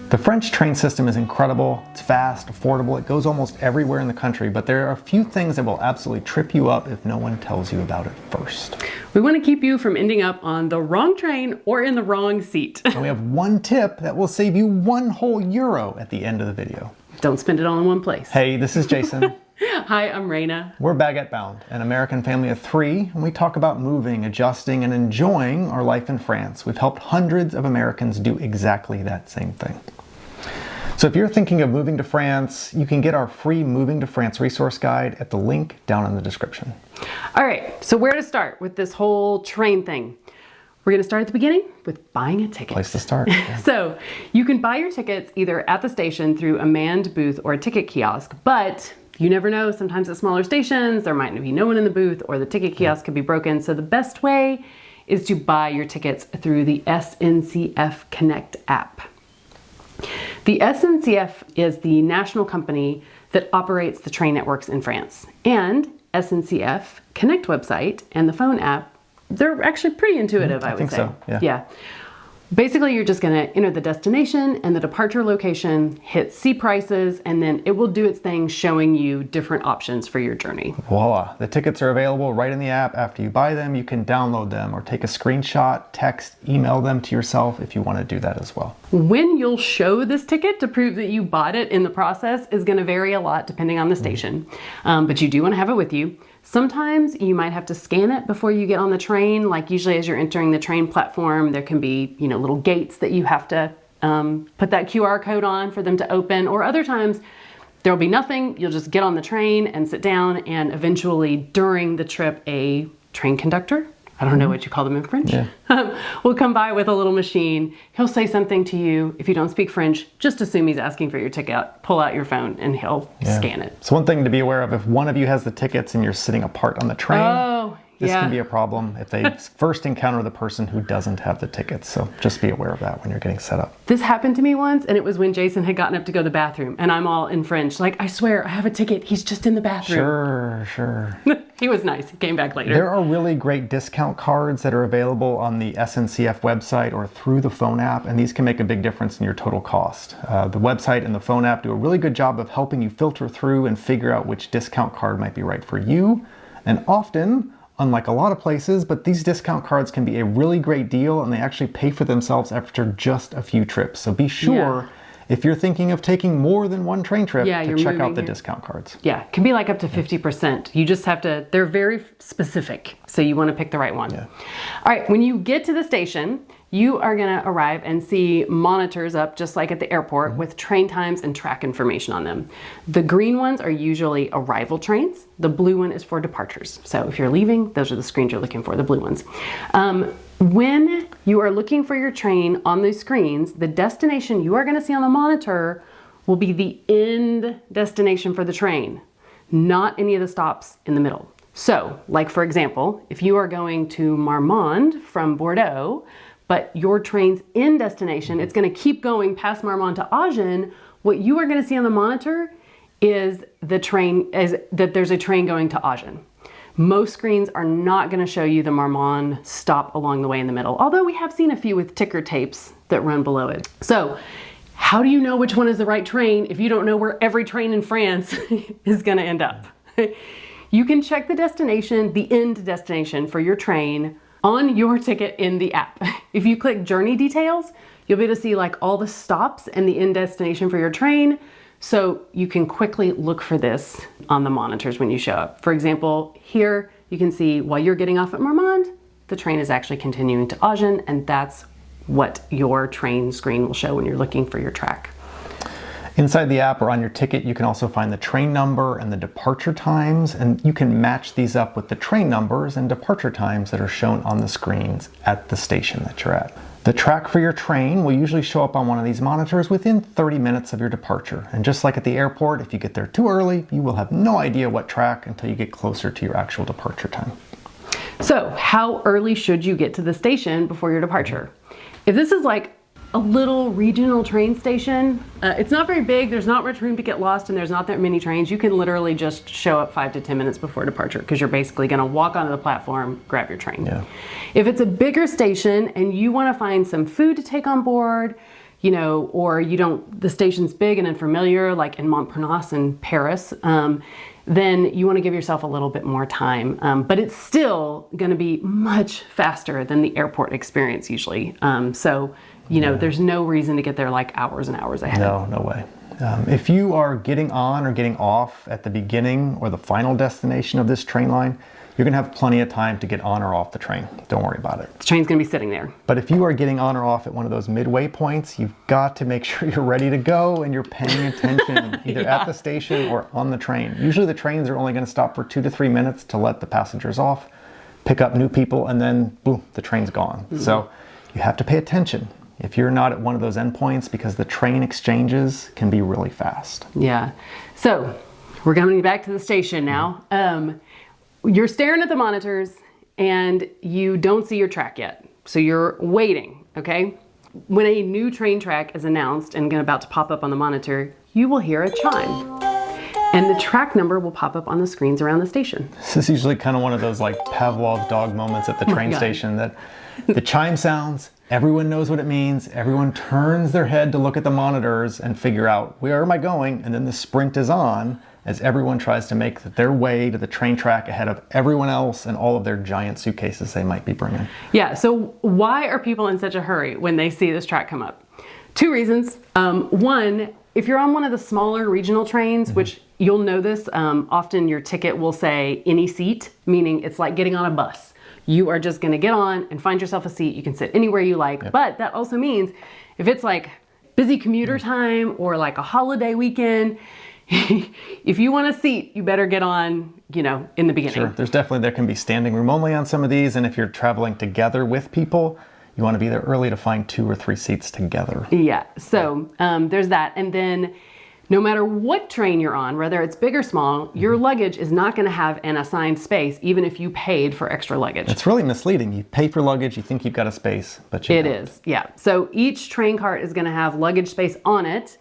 The French train system is incredible, it's fast, affordable, it goes almost everywhere in the country, but there are a few things that will absolutely trip you up if no one tells you about it first. We want to keep you from ending up on the wrong train or in the wrong seat. And we have one tip that will save you €1 whole at the end of the video. Don't spend it all in one place. Hey, this is Jason. Hi, I'm Raina. We're Baguette Bound, an American family of 3, and we talk about moving, adjusting, and enjoying our life in France. We've helped hundreds of Americans do exactly that same thing. So if you're thinking of moving to France, you can get our free Moving to France resource guide at the link down in the description. All right, so where to start with this whole train thing? We're going to start at the beginning with buying a ticket. Place to start. Yeah. So you can buy your tickets either at the station through a manned booth or a ticket kiosk, but you never know. Sometimes at smaller stations, there might be no one in the booth or the ticket kiosk could be broken. So the best way is to buy your tickets through the SNCF Connect app. The SNCF is the national company that operates the train networks in France. And SNCF Connect website and the phone app, they're actually pretty intuitive, I would say. So, yeah. Yeah. Basically, you're just going to enter the destination and the departure location, hit see prices, and then it will do its thing showing you different options for your journey. Voila. The tickets are available right in the app. After you buy them, you can download them or take a screenshot, text, email them to yourself if you want to do that as well. When you'll show this ticket to prove that you bought it in the process is going to vary a lot depending on the station, but you do want to have it with you. Sometimes you might have to scan it before you get on the train. Like usually as you're entering the train platform, there can be, little gates that you have to put that QR code on for them to open. Or other times there'll be nothing. You'll just get on the train and sit down, and eventually during the trip, a train conductor, I don't know what you call them in French, will come by with a little machine. He'll say something to you. If you don't speak French, just assume he's asking for your ticket. Pull out your phone and he'll scan it. So one thing to be aware of, if one of you has the tickets and you're sitting apart on the train, this can be a problem if they first encounter the person who doesn't have the tickets. So just be aware of that when you're getting set up. This happened to me once, and it was when Jason had gotten up to go to the bathroom, and I'm all in French, like, I swear, I have a ticket. He's just in the bathroom. Sure. He was nice. He came back later. There are really great discount cards that are available on the SNCF website or through the phone app, and these can make a big difference in your total cost. The website and the phone app do a really good job of helping you filter through and figure out which discount card might be right for you. And often, unlike a lot of places, but these discount cards can be a really great deal, and they actually pay for themselves after just a few trips. So be sure if you're thinking of taking more than one train trip to check out the discount cards. Yeah, it can be like up to 50%. You just have to, they're very specific, so you want to pick the right one. Yeah. All right, when you get to the station, you are going to arrive and see monitors up just like at the airport with train times and track information on them. The green ones are usually arrival trains. The blue one is for departures. So if you're leaving, those are the screens you're looking for, the blue ones. When you are looking for your train on those screens, the destination you are going to see on the monitor will be the end destination for the train, not any of the stops in the middle. So, like for example, if you are going to Marmande from Bordeaux, but your train's end destination, it's going to keep going past Marmande to Agen, what you are going to see on the monitor is that there's a train going to Agen. Most screens are not going to show you the Marmande stop along the way in the middle, although we have seen a few with ticker tapes that run below it. So how do you know which one is the right train if you don't know where every train in France is going to end up? You can check the destination, the end destination for your train on your ticket in the app. If you click journey details, you'll be able to see like all the stops and the end destination for your train. So you can quickly look for this on the monitors when you show up. For example, here you can see while you're getting off at Marmande, the train is actually continuing to Agen, and that's what your train screen will show when you're looking for your track. Inside the app or on your ticket, you can also find the train number and the departure times, and you can match these up with the train numbers and departure times that are shown on the screens at the station that you're at. The track for your train will usually show up on one of these monitors within 30 minutes of your departure. And just like at the airport, if you get there too early, you will have no idea what track until you get closer to your actual departure time. So how early should you get to the station before your departure? If this is like a little regional train station, it's not very big, there's not much room to get lost, and there's not that many trains, you can literally just show up 5 to 10 minutes before departure because you're basically going to walk onto the platform, grab your train. Yeah. If it's a bigger station and you want to find some food to take on board, or the station's big and unfamiliar, like in Montparnasse in Paris, then you want to give yourself a little bit more time. But it's still going to be much faster than the airport experience usually. There's no reason to get there like hours and hours ahead. No way. If you are getting on or getting off at the beginning or the final destination of this train line, you're going to have plenty of time to get on or off the train. Don't worry about it. The train's going to be sitting there. But if you are getting on or off at one of those midway points, you've got to make sure you're ready to go and you're paying attention either at the station or on the train. Usually the trains are only going to stop for 2 to 3 minutes to let the passengers off, pick up new people, and then boom, the train's gone. Mm-hmm. So you have to pay attention if you're not at one of those endpoints, because the train exchanges can be really fast. Yeah. So we're coming back to the station now. You're staring at the monitors and you don't see your track yet. So you're waiting, okay? When a new train track is announced and about to pop up on the monitor, you will hear a chime. And the track number will pop up on the screens around the station. This is usually kind of one of those like Pavlov's dog moments at the train station, that the chime sounds, everyone knows what it means, everyone turns their head to look at the monitors and figure out, where am I going? And then the sprint is on as everyone tries to make their way to the train track ahead of everyone else and all of their giant suitcases they might be bringing. Yeah, so why are people in such a hurry when they see this track come up? 2 reasons. One, if you're on one of the smaller regional trains, which you'll know this, often your ticket will say any seat, meaning it's like getting on a bus. You are just gonna get on and find yourself a seat. You can sit anywhere you like. Yep. But that also means if it's like busy commuter time or like a holiday weekend, if you want a seat, you better get on, in the beginning. Sure, there can be standing room only on some of these, and if you're traveling together with people, you want to be there early to find 2 or 3 seats together. Yeah, so there's that. And then no matter what train you're on, whether it's big or small, your luggage is not going to have an assigned space, even if you paid for extra luggage. It's really misleading. You pay for luggage, you think you've got a space, but you don't. It is, yeah. So each train cart is going to have luggage space on it.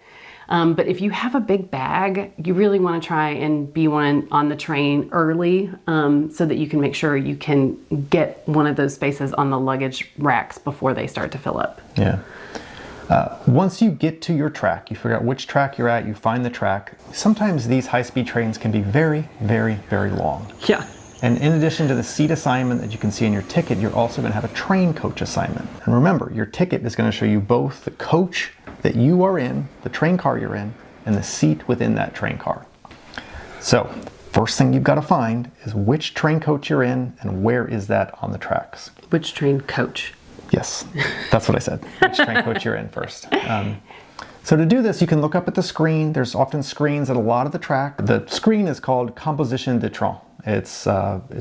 But if you have a big bag, you really want to try and be on the train early, so that you can make sure you can get one of those spaces on the luggage racks before they start to fill up. Yeah. Once you get to your track, you figure out which track you're at, you find the track. Sometimes these high-speed trains can be very, very, very long. Yeah. And in addition to the seat assignment that you can see in your ticket, you're also going to have a train coach assignment. And remember, your ticket is going to show you both the coach that you are in, the train car you're in, and the seat within that train car. So, first thing you've got to find is which train coach you're in and where is that on the tracks. Which train coach? Yes, that's what I said. Which train coach you're in first. So to do this, you can look up at the screen. There's often screens at a lot of the track. The screen is called Composition de Train. It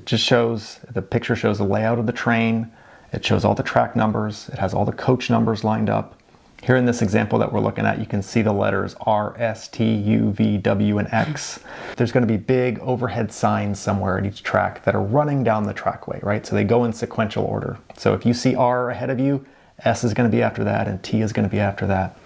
just shows, the picture shows the layout of the train. It shows all the track numbers. It has all the coach numbers lined up. Here in this example that we're looking at, you can see the letters R, S, T, U, V, W, and X. There's going to be big overhead signs somewhere at each track that are running down the trackway, right? So they go in sequential order. So if you see R ahead of you, S is going to be after that, and T is going to be after that.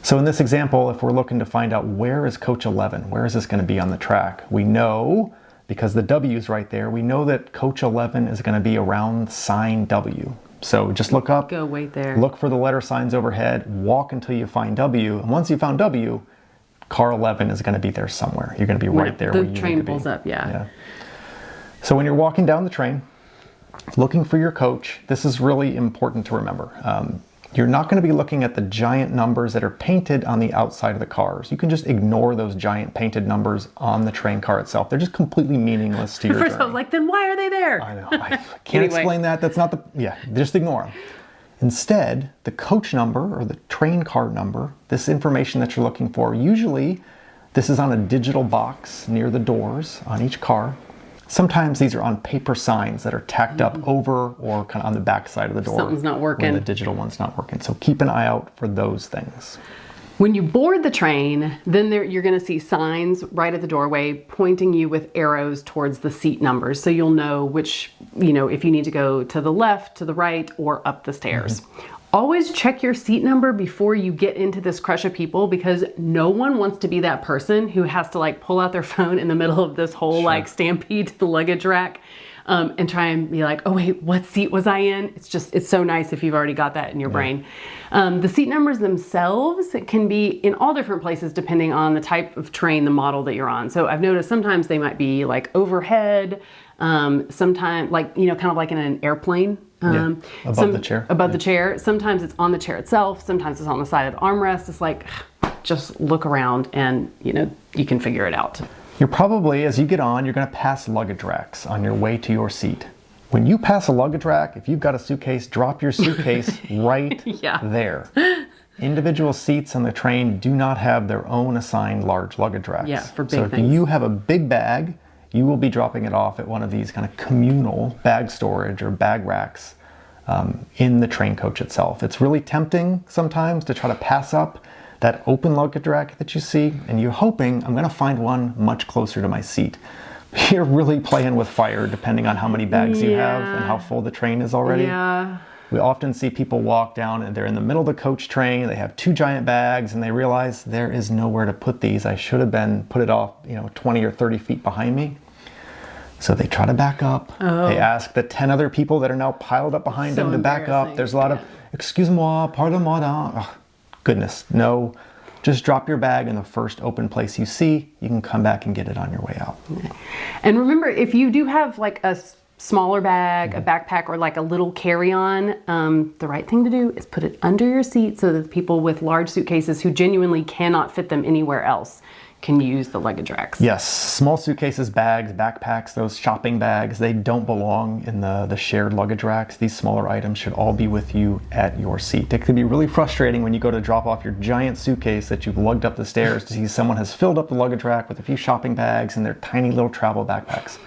So in this example, if we're looking to find out where is coach 11, where is this going to be on the track, we know, because the W is right there, we know that coach 11 is going to be around sign W. So just look up, go wait there, look for the letter signs overhead, walk until you find W, and once you found W, car 11 is going to be there somewhere. You're going to be right there where you need to be. The train pulls up, yeah. So when you're walking down the train, looking for your coach, this is really important to remember. You're not going to be looking at the giant numbers that are painted on the outside of the cars. You can just ignore those giant painted numbers on the train car itself. They're just completely meaningless to your journey. First I was like, then why are they there? I know. I can't explain that. That's not just ignore them. Instead, the coach number or the train car number, this information that you're looking for, usually this is on a digital box near the doors on each car. Sometimes these are on paper signs that are tacked up over or kind of on the back side of the door. Something's not working. When the digital one's not working. So keep an eye out for those things. When you board the train, then you're going to see signs right at the doorway pointing you with arrows towards the seat numbers. So you'll know which, if you need to go to the left, to the right, or up the stairs. Always check your seat number before you get into this crush of people, because no one wants to be that person who has to pull out their phone in the middle of this whole stampede to the luggage rack. and try and be like, oh wait, what seat was I in? It's so nice if you've already got that in your brain. The seat numbers themselves can be in all different places depending on the type of train, the model that you're on. So I've noticed sometimes they might be like overhead, sometimes like, kind of like in an airplane. Above the chair. Above the chair. Sometimes it's on the chair itself. Sometimes it's on the side of the armrest. It's like, just look around and, you can figure it out. You're probably, as you get on, you're going to pass luggage racks on your way to your seat. When you pass a luggage rack, if you've got a suitcase, drop your suitcase right there. Individual seats on the train do not have their own assigned large luggage racks. Yeah, for big things. So if you have a big bag, you will be dropping it off at one of these kind of communal bag storage or bag racks in the train coach itself. It's really tempting sometimes to try to pass up that open luggage rack that you see, and you're hoping, I'm going to find one much closer to my seat. You're really playing with fire depending on how many bags you have and how full the train is already. Yeah. We often see people walk down and they're in the middle of the coach train, they have 2 giant bags, and they realize there is nowhere to put these. I should have put it off 20 or 30 feet behind me. So they try to back up. They ask the 10 other people that are now piled up behind them to back up. There's a lot of, excuse-moi, pardon-moi. Oh, goodness, no. Just drop your bag in the first open place you see. You can come back and get it on your way out. And remember, if you do have like a smaller bag, a backpack, or like a little carry-on, the right thing to do is put it under your seat so that the people with large suitcases who genuinely cannot fit them anywhere else can use the luggage racks. Yes, small suitcases, bags, backpacks, those shopping bags, they don't belong in the shared luggage racks. These smaller items should all be with you at your seat. It can be really frustrating when you go to drop off your giant suitcase that you've lugged up the stairs to see someone has filled up the luggage rack with a few shopping bags and their tiny little travel backpacks.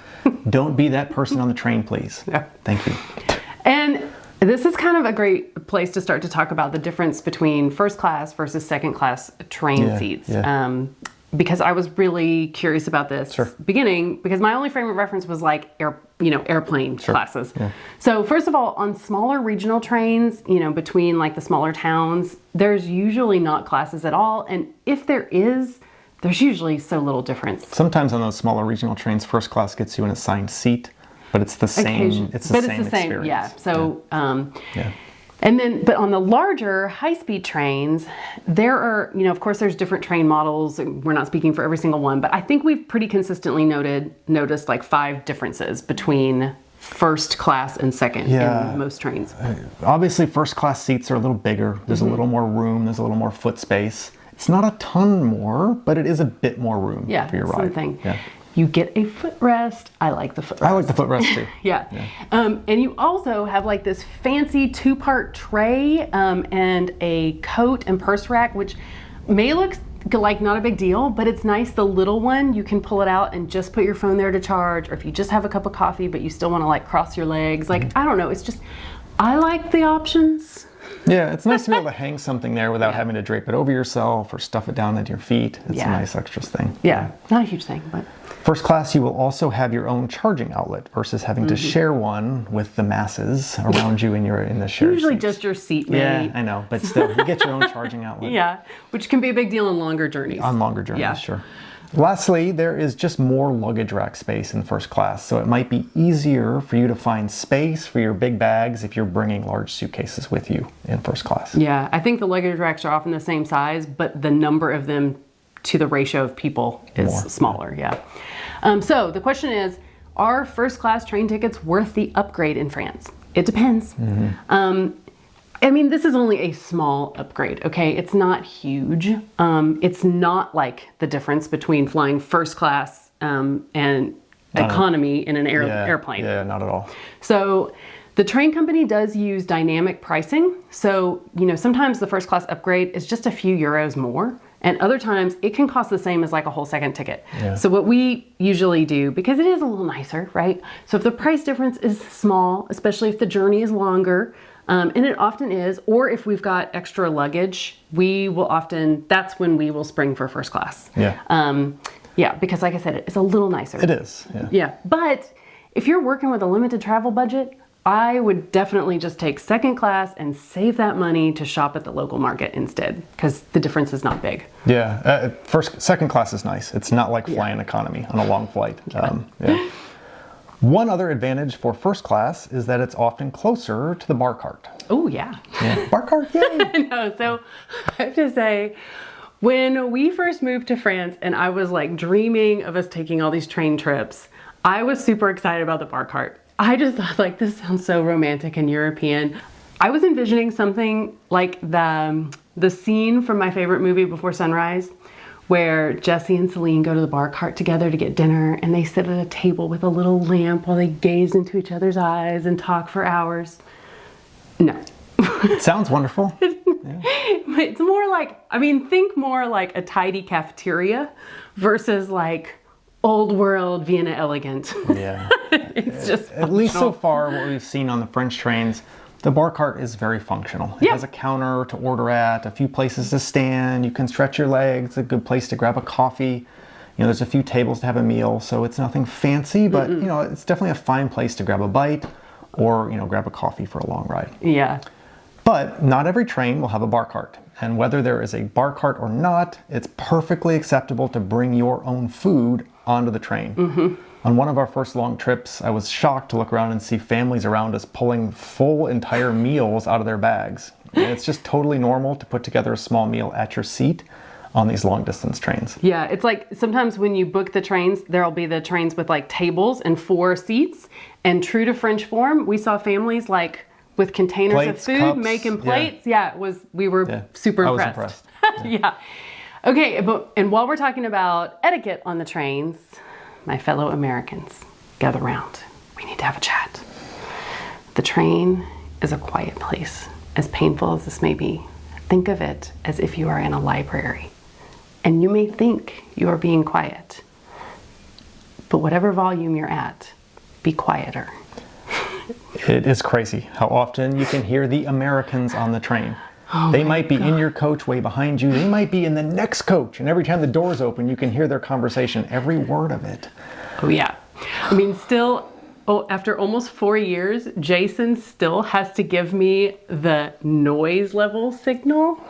Don't be that person on the train, please. Yeah. Thank you. And this is kind of a great place to start to talk about the difference between first class versus second class train seats. Because I was really curious about this beginning, because my only frame of reference was like airplane classes. So first of all, on smaller regional trains, between like the smaller towns, there's usually not classes at all. And if there is, there's usually so little difference. Sometimes on those smaller regional trains, first class gets you an assigned seat, but it's the same. It's the same experience. Yeah. So, and then, but on the larger high-speed trains, there are, of course, there's different train models. We're not speaking for every single one, but I think we've pretty consistently noticed like 5 differences between first class and second in most trains. Obviously, first class seats are a little bigger. There's a little more room. There's a little more foot space. It's not a ton more, but it is a bit more room for your ride. Something. Yeah. You get a footrest. I like the footrest. I like the footrest too. And you also have like this fancy 2-part tray and a coat and purse rack, which may look like not a big deal, but it's nice. The little one, you can pull it out and just put your phone there to charge, or if you just have a cup of coffee, but you still want to like cross your legs. Like, I don't know. It's just, I like the options. Yeah, it's nice to be able to hang something there without having to drape it over yourself or stuff it down at your feet. It's a nice extra thing. Yeah, not a huge thing, but. First class, you will also have your own charging outlet versus having to share one with the masses around you in the shared Usually seats. just your seatmate. Yeah, I know, but still, you get your own charging outlet. Yeah, which can be a big deal on longer journeys. On longer journeys, sure. Lastly, there is just more luggage rack space in first class, so it might be easier for you to find space for your big bags if you're bringing large suitcases with you in first class. Yeah, I think the luggage racks are often the same size, but the number of them to the ratio of people is smaller, So the question is, are first class train tickets worth the upgrade in France? It depends. I mean, this is only a small upgrade, okay? It's not huge. It's not like the difference between flying first class and economy in an airplane. Yeah, not at all. So the train company does use dynamic pricing. So, sometimes the first class upgrade is just a few euros more. And other times it can cost the same as like a whole second ticket. So what we usually do, because it is a little nicer, right? So if the price difference is small, especially if the journey is longer, and it often is, or if we've got extra luggage, that's when we will spring for first class. Because like I said, it's a little nicer. It is, But if you're working with a limited travel budget, I would definitely just take second class and save that money to shop at the local market instead, because the difference is not big. Second class is nice. It's not like flying economy on a long flight. One other advantage for first class is that it's often closer to the bar cart. Oh, yeah. Bar cart, yay! No, so I have to say, when we first moved to France and I was like dreaming of us taking all these train trips, I was super excited about the bar cart. I just thought, like, this sounds so romantic and European. I was envisioning something like the scene from my favorite movie, Before Sunrise, where Jesse and Celine go to the bar cart together to get dinner, and they sit at a table with a little lamp while they gaze into each other's eyes and talk for hours. No. It sounds wonderful. It's more like, I mean, think more like a tidy cafeteria versus like old world Vienna elegant. Yeah. It's just At least so far, what we've seen on the French trains, the bar cart is very functional. It has a counter to order at, a few places to stand, you can stretch your legs, a good place to grab a coffee. You know, there's a few tables to have a meal, so it's nothing fancy, but you know, it's definitely a fine place to grab a bite or, you know, grab a coffee for a long ride. Yeah. But not every train will have a bar cart. And whether there is a bar cart or not, it's perfectly acceptable to bring your own food onto the train. On one of our first long trips, I was shocked to look around and see families around us pulling full entire meals out of their bags. And it's just totally normal to put together a small meal at your seat on these long distance trains. Yeah, it's like sometimes when you book the trains, there'll be the trains with like tables and 4 seats. And true to French form, we saw families like with containers Plates, of food, cups, making plates. Yeah, we were super impressed. I was impressed. Yeah. Okay, and while we're talking about etiquette on the trains, my fellow Americans, gather round. We need to have a chat. The train is a quiet place. As painful as this may be, think of it as if you are in a library. And you may think you are being quiet, but whatever volume you're at, be quieter. It is crazy how often you can hear the Americans on the train. They might be in your coach way behind you. They might be in the next coach. And every time the doors open, you can hear their conversation, every word of it. Oh, yeah. I mean, still, after almost 4 years, Jason still has to give me the noise level signal.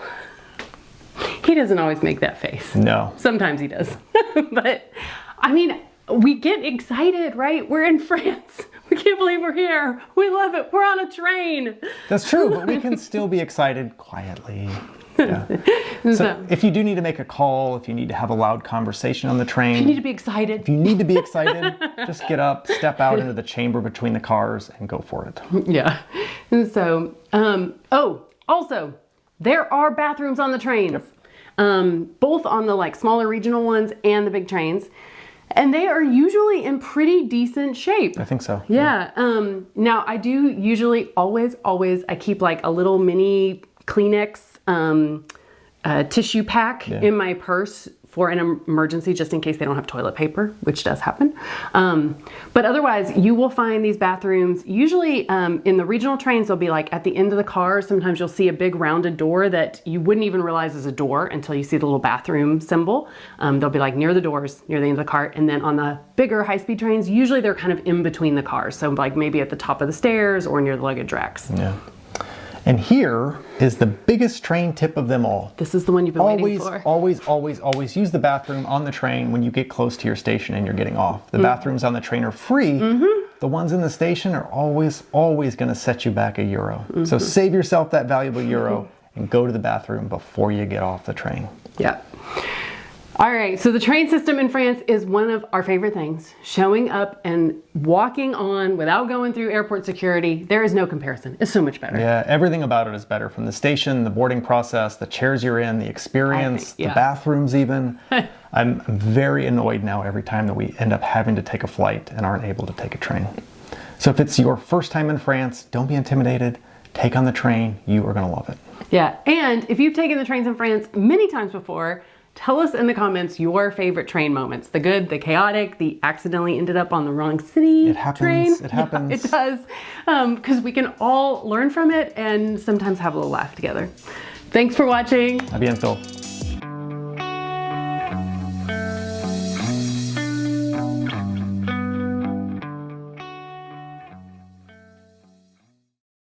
He doesn't always make that face. No. Sometimes he does. But, I mean, we get excited, right? We're in France. We can't believe we're here. We love it. We're on a train. That's true, but we can still be excited quietly. Yeah. So if you do need to make a call, if you need to have a loud conversation on the train, if you need to be excited. If you need to be excited, just get up, step out into the chamber between the cars and go for it. Yeah. And so, also, there are bathrooms on the trains, both on the like smaller regional ones and the big trains. And they are usually in pretty decent shape. I think so. Yeah. Now I do usually always, I keep like a little mini Kleenex tissue pack in my purse for an emergency, just in case they don't have toilet paper, which does happen. But otherwise, you will find these bathrooms, usually in the regional trains, they'll be like at the end of the car. Sometimes you'll see a big rounded door that you wouldn't even realize is a door until you see the little bathroom symbol. They'll be like near the doors, near the end of the cart. And then on the bigger high-speed trains, usually they're kind of in between the cars. So like maybe at the top of the stairs or near the luggage racks. Yeah. And here is the biggest train tip of them all. This is the one you've been waiting for. Always use the bathroom on the train when you get close to your station and you're getting off. The bathrooms on the train are free. The ones in the station are always going to set you back €1. So save yourself that valuable euro and go to the bathroom before you get off the train. Yeah. All right, so the train system in France is one of our favorite things. Showing up and walking on without going through airport security, there is no comparison. It's so much better. Yeah, everything about it is better. From the station, the boarding process, the chairs you're in, the experience, the bathrooms even. I'm very annoyed now every time that we end up having to take a flight and aren't able to take a train. So if it's your first time in France, don't be intimidated. Take on the train. You are going to love it. Yeah, and if you've taken the trains in France many times before, tell us in the comments your favorite train moments. The good, the chaotic, the accidentally ended up on the wrong city train. It happens. Yeah, it does. Because we can all learn from it and sometimes have a little laugh together. Thanks for watching. A bientôt.